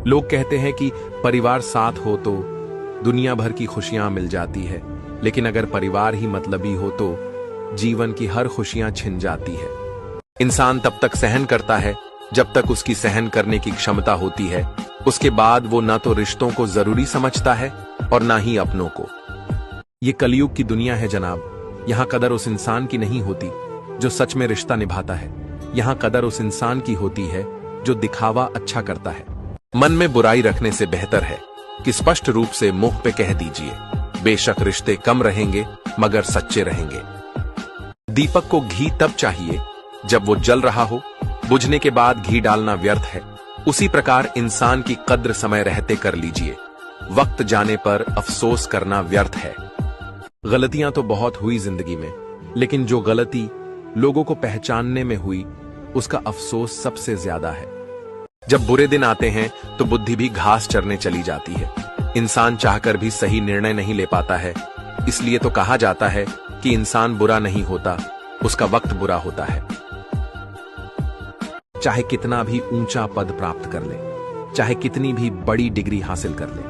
लोग कहते हैं कि परिवार साथ हो तो दुनिया भर की खुशियां मिल जाती है, लेकिन अगर परिवार ही मतलबी हो तो जीवन की हर खुशियां छिन जाती है। इंसान तब तक सहन करता है जब तक उसकी सहन करने की क्षमता होती है। उसके बाद वो ना तो रिश्तों को जरूरी समझता है और ना ही अपनों को। ये कलयुग की दुनिया है जनाब। यहाँ कदर उस इंसान की नहीं होती जो सच में रिश्ता निभाता है। यहाँ कदर उस इंसान की होती है जो दिखावा अच्छा करता है। मन में बुराई रखने से बेहतर है कि स्पष्ट रूप से मुंह पे कह दीजिए। बेशक रिश्ते कम रहेंगे मगर सच्चे रहेंगे। दीपक को घी तब चाहिए जब वो जल रहा हो, बुझने के बाद घी डालना व्यर्थ है। उसी प्रकार इंसान की कद्र समय रहते कर लीजिए, वक्त जाने पर अफसोस करना व्यर्थ है। गलतियां तो बहुत हुई जिंदगी में, लेकिन जो गलती लोगों को पहचानने में हुई उसका अफसोस सबसे ज्यादा है। जब बुरे दिन आते हैं तो बुद्धि भी घास चरने चली जाती है। इंसान चाहकर भी सही निर्णय नहीं ले पाता है। इसलिए तो कहा जाता है कि इंसान बुरा नहीं होता, उसका वक्त बुरा होता है। चाहे कितना भी ऊंचा पद प्राप्त कर ले, चाहे कितनी भी बड़ी डिग्री हासिल कर ले,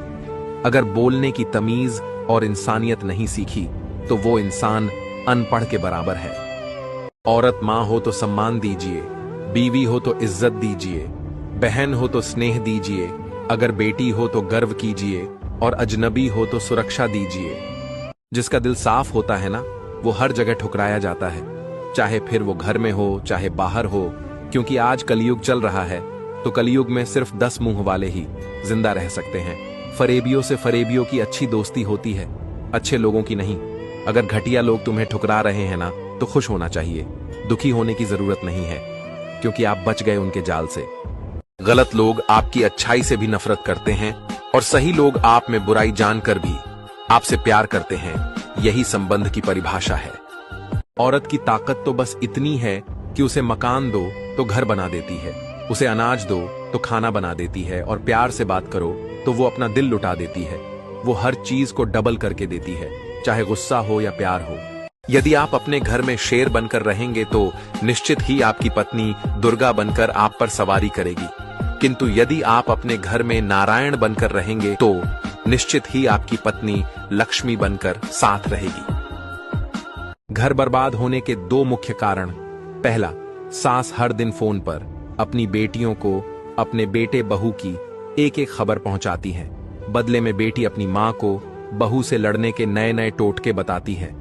अगर बोलने की तमीज और इंसानियत नहीं सीखी तो वो इंसान अनपढ़ के बराबर है। औरत मां हो तो सम्मान दीजिए, बीवी हो तो इज्जत दीजिए, बहन हो तो स्नेह दीजिए, अगर बेटी हो तो गर्व कीजिए और अजनबी हो तो सुरक्षा दीजिए। जिसका दिल साफ होता है ना, वो हर जगह ठुकराया जाता है, चाहे फिर वो घर में हो चाहे बाहर हो। क्योंकि आज कलयुग चल रहा है तो कलयुग में सिर्फ 10 मुंह वाले ही जिंदा रह सकते हैं। फरेबियों से फरेबियों की अच्छी दोस्ती होती है, अच्छे लोगों की नहीं। अगर घटिया लोग तुम्हें ठुकरा रहे हैं ना तो खुश होना चाहिए, दुखी होने की जरूरत नहीं है, क्योंकि आप बच गए उनके जाल से। गलत लोग आपकी अच्छाई से भी नफरत करते हैं और सही लोग आप में बुराई जानकर भी आपसे प्यार करते हैं। यही संबंध की परिभाषा है। औरत की ताकत तो बस इतनी है कि उसे मकान दो तो घर बना देती है, उसे अनाज दो तो खाना बना देती है, और प्यार से बात करो तो वो अपना दिल लुटा देती है। वो हर चीज को डबल करके देती है, चाहे गुस्सा हो या प्यार हो। यदि आप अपने घर में शेर बनकर रहेंगे तो निश्चित ही आपकी पत्नी दुर्गा बनकर आप पर सवारी करेगी, किंतु यदि आप अपने घर में नारायण बनकर रहेंगे तो निश्चित ही आपकी पत्नी लक्ष्मी बनकर साथ रहेगी। घर बर्बाद होने के 2 मुख्य कारण। पहला, सास हर दिन फोन पर अपनी बेटियों को अपने बेटे बहू की एक एक खबर पहुंचाती है। बदले में बेटी अपनी मां को बहू से लड़ने के नए नए टोटके बताती है।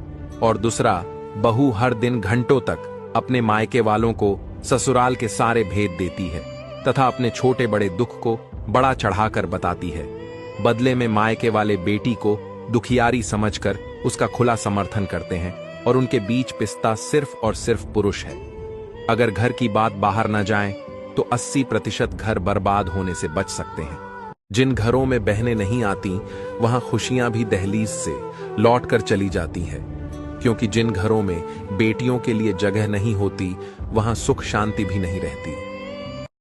और दूसरा, बहू हर दिन घंटों तक अपने मायके वालों को ससुराल के सारे भेद देती है तथा अपने छोटे बड़े दुख को बड़ा चढ़ाकर बताती है। बदले में मायके वाले बेटी को दुखियारी समझकर उसका खुला समर्थन करते हैं और उनके बीच पिसता सिर्फ और सिर्फ पुरुष है। अगर घर की बात बाहर न जाए तो 80% घर बर्बाद होने से बच सकते हैं। जिन घरों में बहनें नहीं आती वहां खुशियां भी दहलीज से लौट कर चली जाती हैं, क्योंकि जिन घरों में बेटियों के लिए जगह नहीं होती वहां सुख शांति भी नहीं रहती।